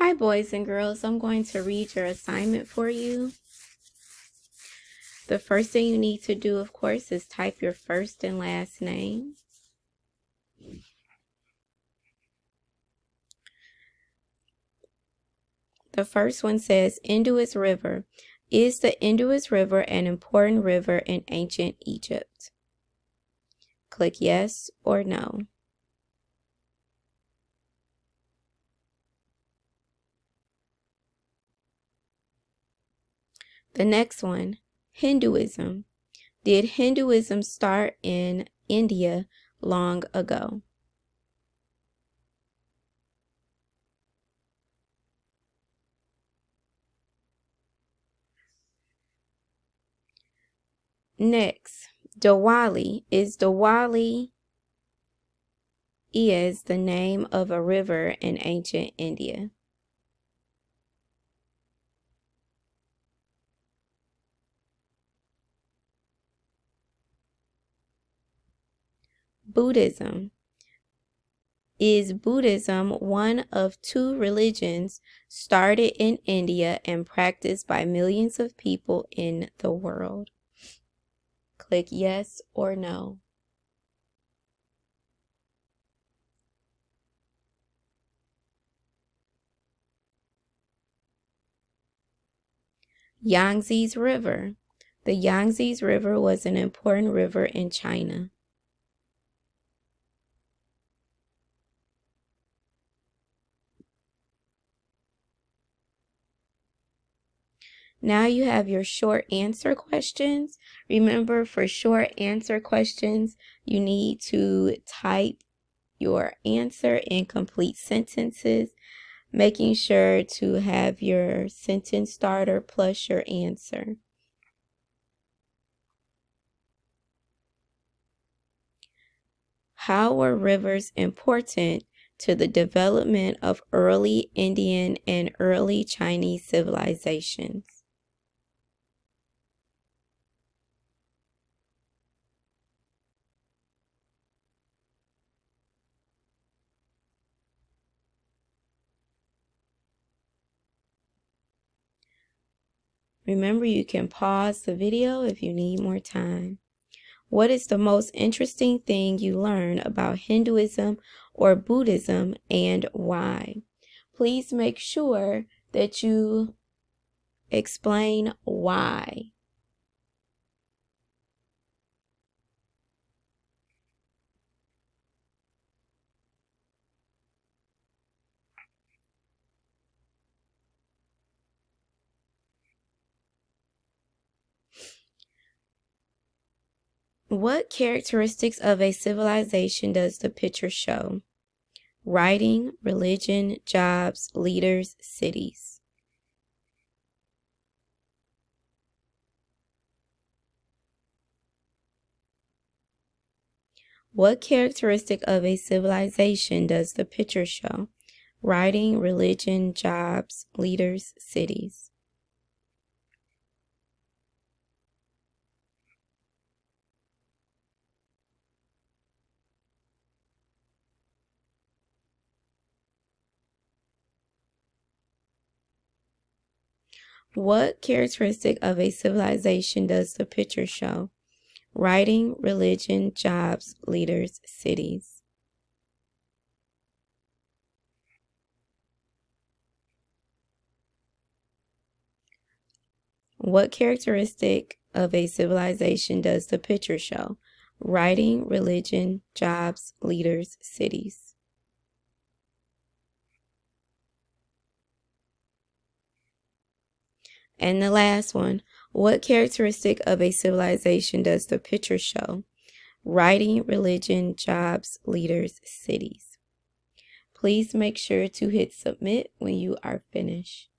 Hi, boys and girls. I'm going to read your assignment for you. The first thing you need to do, of course, is type your first and last name. The first one says, Indus River. Is the Indus River an important river in ancient Egypt? Click yes or no. The next one, Hinduism. Did Hinduism start in India long ago? Next, Diwali. Is Diwali the name of a river in ancient India? Buddhism. Is Buddhism one of two religions started in India and practiced by millions of people in the world? Click yes or no. Yangtze River. The Yangtze River was an important river in China. Now you have your short answer questions. Remember, for short answer questions, you need to type your answer in complete sentences, making sure to have your sentence starter plus your answer. How were rivers important to the development of early Indian and early Chinese civilizations? Remember, you can pause the video if you need more time. What is the most interesting thing you learn about Hinduism or Buddhism and why? Please make sure that you explain why. What characteristics of a civilization does the picture show? Writing, religion, jobs, leaders, cities. What characteristic of a civilization does the picture show? Writing, religion, jobs, leaders, cities. What characteristic of a civilization does the picture show? Writing, religion, jobs, leaders, cities. What characteristic of a civilization does the picture show? Writing, religion, jobs, leaders, cities. And the last one, what characteristic of a civilization does the picture show? Writing, religion, jobs, leaders, cities. Please make sure to hit submit when you are finished.